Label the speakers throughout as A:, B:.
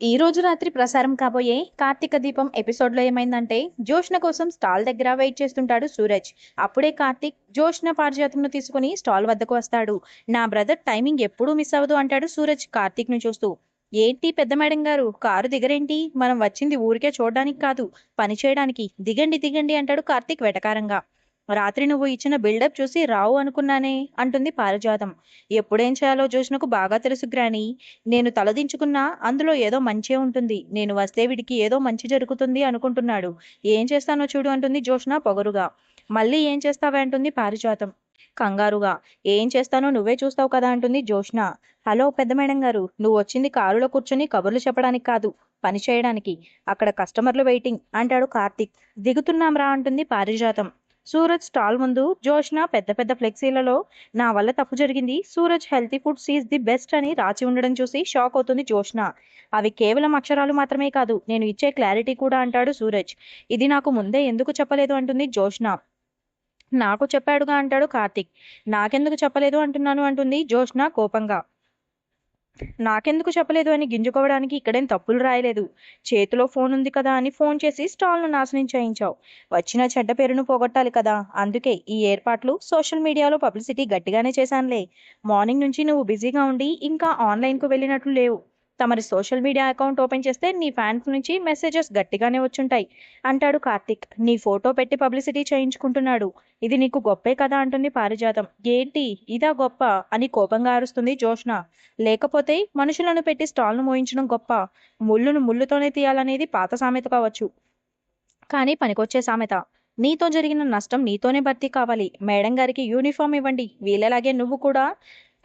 A: ఈ రోజు రాత్రి ప్రసారం కాబోయే కార్తీక దీపం ఎపిసోడ్లో ఏమైందంటే జోష్న కోసం స్టాల్ దగ్గర వెయిట్ చేస్తుంటాడు సూరజ్. అప్పుడే కార్తీక్ జోష్న పారిజాతంను తీసుకుని స్టాల్ వద్దకు వస్తాడు. నా బ్రదర్ టైమింగ్ ఎప్పుడూ మిస్ అవ్వదు అంటాడు సూరజ్ కార్తీక్ ను చూస్తూ. ఏంటి పెద్ద మేడం గారు, కారు దిగరేంటి? మనం వచ్చింది ఊరికే చూడడానికి కాదు, పని చేయడానికి. దిగండి దిగండి అంటాడు కార్తీక్ వెటకారంగా. రాత్రి నువ్వు ఇచ్చిన బిల్డప్ చూసి రావు అనుకున్నానే అంటుంది పారిజాతం. ఎప్పుడేం చేయాలో జోష్నకు బాగా తెలుసు గ్రాని. నేను తలదించుకున్నా అందులో ఏదో మంచే ఉంటుంది. నేను వస్తే వీడికి ఏదో మంచి జరుగుతుంది అనుకుంటున్నాడు. ఏం చేస్తానో చూడు అంటుంది జోష్న పొగరుగా. మళ్ళీ ఏం చేస్తావే అంటుంది పారిజాతం కంగారుగా. ఏం చేస్తానో నువ్వే చూస్తావు కదా అంటుంది జోష్న. హలో పెద్ద మేడం గారు, నువ్వు వచ్చింది కారులో కూర్చొని కబుర్లు చెప్పడానికి కాదు, పని చేయడానికి. అక్కడ కస్టమర్లు వెయిటింగ్ అంటాడు కార్తీక్. దిగుతున్నాం రా అంటుంది పారిజాతం. సూరజ్ స్టాల్ ముందు జోష్న పెద్ద పెద్ద ఫ్లెక్సీలలో నా వల్ల తప్పు జరిగింది, Suraj healthy foods is the best అని రాసి ఉండడం చూసి షాక్ అవుతుంది జోష్న. అవి కేవలం అక్షరాలు మాత్రమే కాదు, నేను ఇచ్చే క్లారిటీ కూడా అంటాడు సూరజ్. ఇది నాకు ముందే ఎందుకు చెప్పలేదు అంటుంది జోష్న. నాకు చెప్పాడుగా అంటాడు కార్తీక్. నాకెందుకు చెప్పలేదు అంటున్నాను అంటుంది జోష్న కోపంగా. నాకెందుకు చెప్పలేదు అని గింజుకోవడానికి ఇక్కడేం తప్పులు రాయలేదు. చేతిలో ఫోన్ ఉంది కదా అని ఫోన్ చేసి స్టాల్ను నాశనం చేయించావు. వచ్చిన చెడ్డ పేరును పోగొట్టాలి కదా, అందుకే ఈ ఏర్పాట్లు సోషల్ మీడియాలో పబ్లిసిటీ గట్టిగానే చేశానులే. మార్నింగ్ నుంచి నువ్వు బిజీగా ఉండి ఇంకా ఆన్లైన్కు వెళ్ళినట్లు లేవు. తమరి సోషల్ మీడియా అకౌంట్ ఓపెన్ చేస్తే నీ ఫ్యాన్స్ నుంచి మెసేజెస్ గట్టిగానే వచ్చుంటాయి అంటాడు కార్తీక్. నీ ఫోటో పెట్టి పబ్లిసిటీ చేయించుకుంటున్నాడు. ఇది నీకు గొప్పే కదా అంటుంది పారిజాతం. ఏంటి ఇదా గొప్ప అని కోపంగా అరుస్తుంది జోష్న. లేకపోతే మనుషులను పెట్టి స్టాల్ను మోయించడం గొప్ప. ముళ్ళును ముళ్ళుతోనే తీయాలనేది పాత సామెత కావచ్చు, కానీ పనికొచ్చే సామెత. నీతో జరిగిన నష్టం నీతోనే భర్తీ కావాలి. మేడం గారికి యూనిఫామ్ ఇవ్వండి. వీళ్ళలాగే నువ్వు కూడా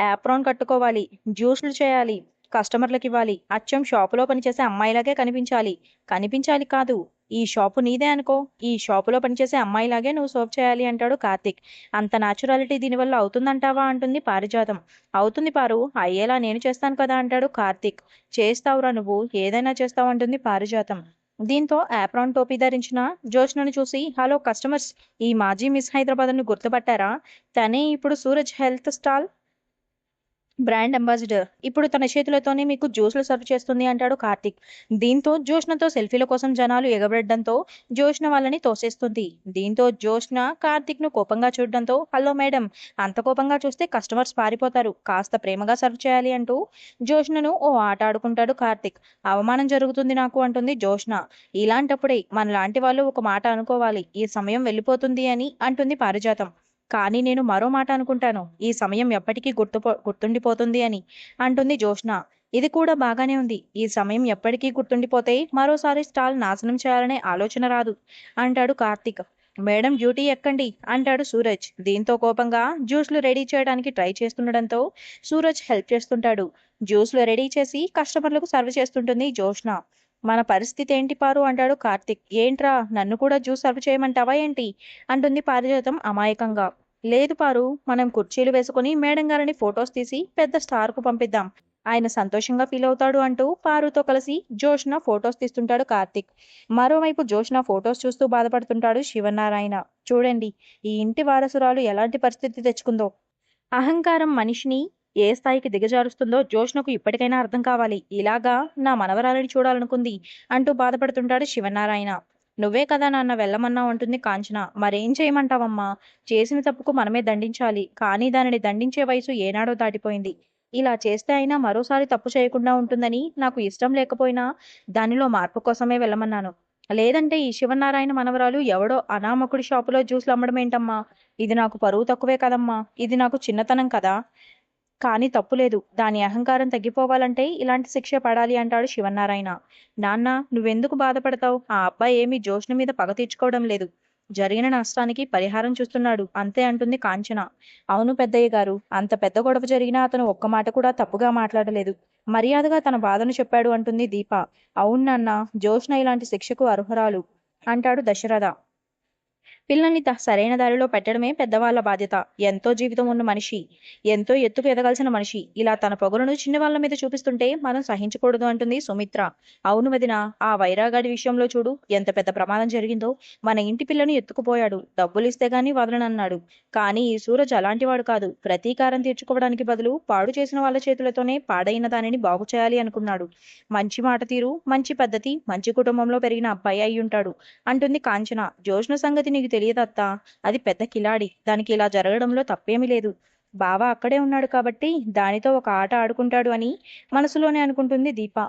A: యాప్రాన్ కట్టుకోవాలి, జ్యూస్లు చేయాలి, కస్టమర్లకు ఇవ్వాలి. అచ్చం షాపులో పనిచేసే అమ్మాయిలాగే కనిపించాలి. కనిపించాలి కాదు, ఈ షాపు నీదే అనుకో. ఈ షాపులో పనిచేసే అమ్మాయిలాగే నువ్వు సర్వ్ చేయాలి అంటాడు కార్తీక్. అంత న్యాచురాలిటీ దీనివల్ల అవుతుందంటావా అంటుంది పారిజాతం. అవుతుంది పారు, అయ్యేలా నేను చేస్తాను కదా అంటాడు కార్తీక్. చేస్తావురా నువ్వు, ఏదైనా చేస్తావు అంటుంది పారిజాతం. దీంతో యాప్రాన్ టోపీ ధరించిన జోష్నను చూసి, హలో కస్టమర్స్, ఈ మాజీ మిస్ హైదరాబాద్ను గుర్తుపట్టారా? తనే ఇప్పుడు Suraj health stall brand ambassador. ఇప్పుడు తన చేతులతోనే మీకు జ్యూస్లు సర్వ్ చేస్తుంది అంటాడు కార్తీక్. దీంతో జోష్నతో సెల్ఫీల కోసం జనాలు ఎగబడడంతో జోష్న వాళ్ళని తోసేస్తుంది. దీంతో జోష్న కార్తీక్ ను కోపంగా చూడడంతో, హలో మేడం, అంత కోపంగా చూస్తే కస్టమర్స్ పారిపోతారు, కాస్త ప్రేమగా సర్వ్ చేయాలి అంటూ జోష్నను ఓ ఆట ఆడుకుంటాడు కార్తీక్. అవమానం జరుగుతుంది నాకు అంటుంది జోష్న. ఇలాంటప్పుడే మనలాంటి వాళ్ళు ఒక మాట అనుకోవాలి, ఈ సమయం వెళ్ళిపోతుంది అని అంటుంది పారిజాతం. కానీ నేను మరో మాట అనుకుంటాను, ఈ సమయం ఎప్పటికీ గుర్తుండిపోతుంది అని అంటుంది జోష్న. ఇది కూడా బాగానే ఉంది. ఈ సమయం ఎప్పటికీ గుర్తుండిపోతే మరోసారి స్టాల్ నాశనం చేయాలనే ఆలోచన రాదు అంటాడు కార్తీక్. మేడం డ్యూటీ ఎక్కండి అంటాడు సూరజ్. దీంతో కోపంగా జ్యూస్లు రెడీ చేయడానికి ట్రై చేస్తుండడంతో సూరజ్ హెల్ప్ చేస్తుంటాడు. జ్యూస్లు రెడీ చేసి కస్టమర్లకు సర్వ్ చేస్తుంటుంది జోష్న. మన పరిస్థితి ఏంటి పారు అంటాడు కార్తీక్. ఏంట్రా, నన్ను కూడా జ్యూస్ సర్వ్ చేయమంటావా ఏంటి అంటుంది పారిజాతం అమాయకంగా. లేదు పారు, మనం కుర్చీలు వేసుకుని మేడం గారిని ఫొటోస్ తీసి పెద్ద స్టార్కు పంపిద్దాం, ఆయన సంతోషంగా ఫీల్ అవుతాడు అంటూ పారుతో కలిసి జోష్న ఫొటోస్ తీస్తుంటాడు కార్తీక్. మరోవైపు జోష్న ఫొటోస్ చూస్తూ బాధపడుతుంటాడు శివనారాయణ. చూడండి, ఈ ఇంటి వారసురాలు ఎలాంటి పరిస్థితి తెచ్చుకుందో. అహంకారం మనిషిని ఏ స్థాయికి దిగజారుస్తుందో జోష్నకు ఇప్పటికైనా అర్థం కావాలి. ఇలాగా నా మనవరాలని చూడాలనుకుంది అంటూ బాధపడుతుంటాడు శివనారాయణ. నువ్వే కదా నాన్న వెళ్ళమన్నావు అంటుంది కాంచన. మరేం చేయమంటావమ్మా, చేసిన తప్పుకు మనమే దండించాలి, కానీ దానిని దండించే వయసు ఏనాడో దాటిపోయింది. ఇలా చేస్తే అయినా మరోసారి తప్పు చేయకుండా ఉంటుందని నాకు ఇష్టం లేకపోయినా దానిలో మార్పు కోసమే వెళ్ళమన్నాను. లేదంటే ఈ శివనారాయణ మనవరాలు ఎవడో అనామకుడి షాపులో జ్యూస్లు అమ్మడం ఏంటమ్మా? ఇది నాకు పరువు తక్కువే కదమ్మా, ఇది నాకు చిన్నతనం కదా. కానీ తప్పులేదు, దాని అహంకారం తగ్గిపోవాలంటే ఇలాంటి శిక్ష పడాలి అంటాడు శివనారాయణ. నాన్న, నువ్వెందుకు బాధపడతావు? ఆ అబ్బాయి ఏమీ జోష్న మీద పగ తీర్చుకోవడం లేదు, జరిగిన నష్టానికి పరిహారం చూస్తున్నాడు అంతే అంటుంది కాంచన. అవును పెద్దయ్య గారు, అంత పెద్ద గొడవ జరిగినా అతను ఒక్క మాట కూడా తప్పుగా మాట్లాడలేదు, మర్యాదగా తన బాధను చెప్పాడు అంటుంది దీప. అవును నాన్న, జోష్న ఇలాంటి శిక్షకు అర్హురాలు అంటాడు దశరథ. పిల్లల్ని సరైన దారిలో పెట్టడమే పెద్దవాళ్ళ బాధ్యత. ఎంతో జీవితం ఉన్న మనిషి, ఎంతో ఎత్తుకు ఎదగాల్సిన మనిషి ఇలా తన పొగరును చిన్నవాళ్ళ మీద చూపిస్తుంటే మనం సహించకూడదు అంటుంది సుమిత్ర. అవును వదిన, ఆ వైరాగాడి విషయంలో చూడు ఎంత పెద్ద ప్రమాదం జరిగిందో. మన ఇంటి పిల్లను ఎత్తుకుపోయాడు, డబ్బులిస్తే గాని వదలనన్నాడు. కానీ ఈ సూరజ్ అలాంటివాడు కాదు. ప్రతీకారం తీర్చుకోవడానికి బదులు పాడు చేసిన వాళ్ళ చేతులతోనే పాడైన దానిని బాగు చేయాలి అనుకున్నాడు. మంచి మాట తీరు, మంచి పద్ధతి, మంచి కుటుంబంలో పెరిగిన అబ్బాయి అయి ఉంటాడు అంటుంది కాంచన. జోష్న సంగతి నీకు తెలియదత్తా, అది పెద్ద కిలాడి, దానికి ఇలా జరగడంలో తప్పేమీ లేదు. బావ అక్కడే ఉన్నాడు కాబట్టి దానితో ఒక ఆట ఆడుకుంటాడు అని మనసులోనే అనుకుంటుంది దీప.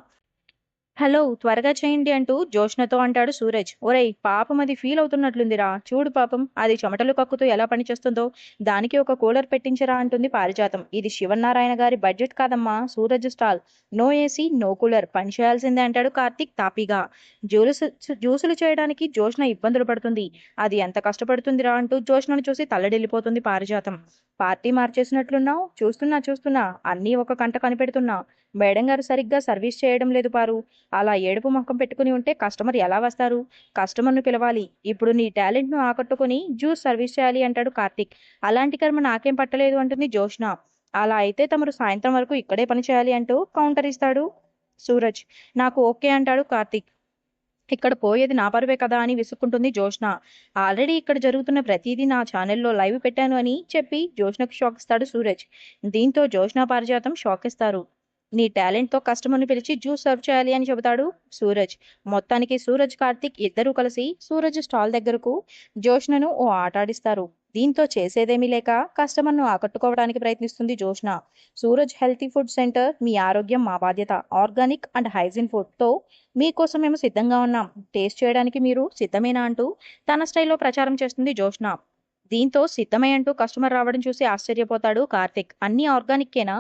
A: హలో, త్వరగా చేయండి అంటూ జోష్నతో అంటాడు సూరజ్. ఒరేయ్ పాపం, అది ఫీల్ అవుతున్నట్లుందిరా, చూడు పాపం అది చెమటలు కక్కుతూ ఎలా పనిచేస్తుందో, దానికి ఒక కూలర్ పెట్టించరా అంటుంది పారిజాతం. ఇది శివనారాయణ గారి బడ్జెట్ కాదమ్మా, Suraj stall. No AC no cooler, పని చేయాల్సిందే అంటాడు కార్తీక్ తాపీగా. జ్యూసులు చేయడానికి జోష్న ఇబ్బందులు పడుతుంది, అది ఎంత కష్టపడుతుందిరా అంటూ జోష్నను చూసి తల్లడిల్లిపోతుంది పారిజాతం. పార్టీ మార్చేసినట్లున్నావు, చూస్తున్నా చూస్తున్నా అన్నీ ఒక కంట కనిపెడుతున్నా. మేడం గారు సరిగ్గా సర్వీస్ చేయడం లేదు పారు. అలా ఏడుపు ముఖం పెట్టుకుని ఉంటే కస్టమర్ ఎలా వస్తారు? కస్టమర్ను పిలవాలి. ఇప్పుడు నీ టాలెంట్ను ఆకట్టుకుని జ్యూస్ సర్వీస్ చేయాలి అంటాడు కార్తీక్. అలాంటి కర్మ నాకేం పట్టలేదు అంటుంది జోష్న. అలా అయితే తమరు సాయంత్రం వరకు ఇక్కడే పని చేయాలి అంటూ కౌంటర్ ఇస్తాడు సూరజ్. నాకు ఓకే అంటాడు కార్తీక్. ఇక్కడ పోయేది నా పరువే కదా అని విసుక్కుంటుంది జోష్న. ఆల్రెడీ ఇక్కడ జరుగుతున్న ప్రతిదీ నా ఛానల్లో లైవ్ పెట్టాను అని చెప్పి జోష్నకు షాక్ ఇస్తాడు సూరజ్. దీంతో జోష్న పారిజాతం షాక్ ఇస్తారు. నీ టాలెంట్తో కస్టమర్ని పిలిచి జ్యూస్ సర్వ్ చేయాలి అని చెబుతాడు సూరజ్. మొత్తానికి సూరజ్ కార్తీక్ ఇద్దరూ కలిసి సూరజ్ స్టాల్ దగ్గరకు జోష్నను ఓ ఆట ఆడిస్తారు. దీంతో చేసేదేమీ లేక కస్టమర్ను ఆకట్టుకోవడానికి ప్రయత్నిస్తుంది Joshna. Suraj healthy food centre, మీ ఆరోగ్యం మా బాధ్యత, ఆర్గానిక్ అండ్ హైజీన్ ఫుడ్తో మీకోసం మేము సిద్ధంగా ఉన్నాం, టేస్ట్ చేయడానికి మీరు సిద్ధమేనా అంటూ తన స్టైల్లో ప్రచారం చేస్తుంది జోష్న. దీంతో సిద్ధమే అంటూ కస్టమర్ రావడం చూసి ఆశ్చర్యపోతాడు కార్తిక్. అన్ని ఆర్గానిక్కేనా?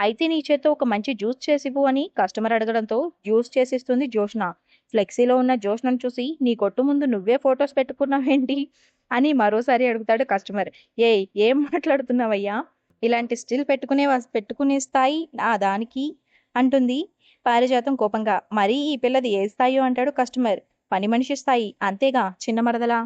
A: అయితే నీ చేత్తో ఒక మంచి జ్యూస్ చేసివ్వు అని కస్టమర్ అడగడంతో జ్యూస్ చేసిస్తుంది జోష్న. ఫ్లెక్సీలో ఉన్న జోష్నను చూసి నీ కొట్టు ముందు నువ్వే ఫొటోస్ పెట్టుకున్నావేంటి అని మరోసారి అడుగుతాడు కస్టమర్. ఏం మాట్లాడుతున్నావయ్యా, ఇలాంటి స్టిల్ పెట్టుకునే స్థాయి ఆ దానికి అంటుంది పారిజాతం కోపంగా. మరీ ఈ పిల్లది ఏ స్థాయో అంటాడు కస్టమర్. పని మనిషి స్థాయి అంతేగా చిన్న మరదలా.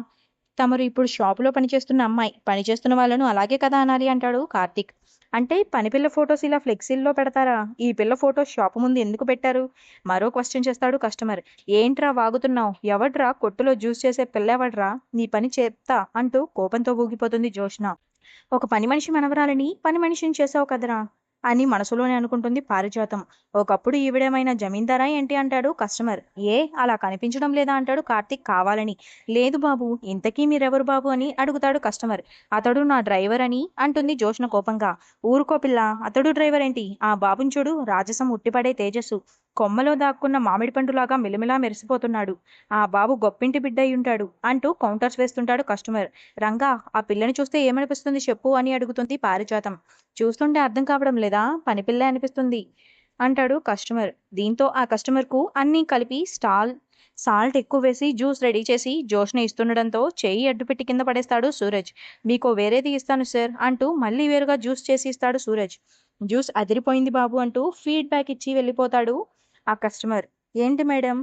A: తమరు ఇప్పుడు షాపులో పనిచేస్తున్న అమ్మాయి, పనిచేస్తున్న వాళ్ళను అలాగే కదా అనాలి అంటాడు కార్తీక్. అంటే పని పిల్ల ఫొటోస్ ఇలా ఫ్లెక్సీల్లో పెడతారా? ఈ పిల్ల ఫొటోస్ షాపు ముందు ఎందుకు పెట్టారు? మరో క్వశ్చన్ చేస్తాడు కస్టమర్. ఏంట్రా వాగుతున్నావు? ఎవడ్రా కొట్టులో జ్యూస్ చేసే పిల్ల, ఎవడ్రా? నీ పని చెప్తా అంటూ కోపంతో ఊగిపోతుంది జోష్న. ఒక పని మనిషి మనవరాలని పని మనిషిని చేసావు కదరా అని మనసులోనే అనుకుంటుంది పారిజాతం. ఒకప్పుడు ఈవిడేమైనా జమీందారా ఏంటి అంటాడు కస్టమర్. అలా కనిపించడం లేదా అంటాడు కార్తీక్ కావాలని. లేదు బాబు, ఇంతకీ మీరెవరు బాబు అని అడుగుతాడు కస్టమర్. అతడు నా డ్రైవర్ అని అంటుంది జోష్న కోపంగా. ఊరుకో పిల్ల, అతడు డ్రైవర్ ఏంటి? ఆ బాబుని చూడు, రాజసం ఉట్టిపడే తేజస్సు, కొమ్మలో దాక్కున్న మామిడి పండులాగా మిలమిలా మెరిసిపోతున్నాడు. ఆ బాబు గొప్పింటి బిడ్డ అయి ఉంటాడు అంటూ కౌంటర్స్ వేస్తుంటాడు కస్టమర్. రంగా, ఆ పిల్లని చూస్తే ఏమనిపిస్తుంది చెప్పు అని అడుగుతుంది పారిజాతం. చూస్తుంటే అర్థం కావడం లేదా, పనిపిల్లే అనిపిస్తుంది అంటాడు కస్టమర్. దీంతో ఆ కస్టమర్కు అన్నీ కలిపి సాల్ట్ ఎక్కువ వేసి జ్యూస్ రెడీ చేసి జోష్న ఇస్తుండడంతో చెయ్యి అడ్డుపెట్టి కింద పడేస్తాడు సూరజ్. మీకు వేరేది ఇస్తాను సార్ అంటూ మళ్ళీ వేరుగా జ్యూస్ చేసి ఇస్తాడు సూరజ్. జ్యూస్ అదిరిపోయింది బాబు అంటూ ఫీడ్బ్యాక్ ఇచ్చి వెళ్ళిపోతాడు ఆ కస్టమర్. ఏంటి మేడం,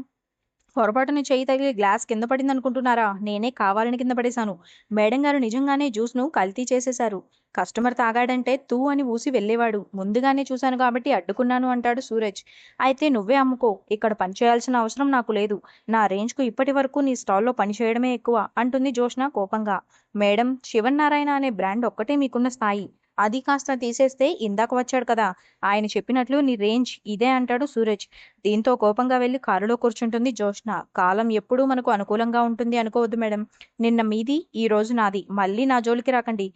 A: పొరపాటున చెయ్యి తగిలి గ్లాస్ కింద పడింది అనుకుంటున్నారా? నేనే కావాలని కింద పడేశాను. మేడం గారు నిజంగానే జ్యూస్ను కల్తీ చేసేశారు. కస్టమర్ తాగాడంటే తూ అని ఊసి వెళ్ళేవాడు. ముందుగానే చూశాను కాబట్టి అడ్డుకున్నాను అంటాడు సూరజ్. అయితే నువ్వే అమ్ముకో, ఇక్కడ పనిచేయాల్సిన అవసరం నాకు లేదు. నా రేంజ్కు ఇప్పటి వరకు నీ స్టాల్లో పనిచేయడమే ఎక్కువ అంటుంది జోష్న కోపంగా. మేడం, శివనారాయణ అనే బ్రాండ్ ఒక్కటే మీకున్న స్థాయి, అది కాస్త తీసేస్తే ఇందాక వచ్చాడు కదా, ఆయన చెప్పినట్లు నీ రేంజ్ ఇదే అంటాడు సూరజ్. దీంతో కోపంగా వెళ్ళి కారులో కూర్చుంటుంది జోష్న. కాలం ఎప్పుడూ మనకు అనుకూలంగా ఉంటుంది అనుకోవద్దు మేడం. నిన్న మీది, ఈ రోజు నాది, మళ్ళీ నా జోలికి రాకండి.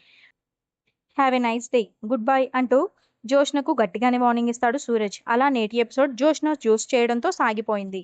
A: Have a nice day, good bye అంటూ జోష్నకు గట్టిగానే వార్నింగ్ ఇస్తాడు సూరజ్. అలా నేటి ఎపిసోడ్ జోష్న జ్యూస్ చేయడంతో సాగిపోయింది.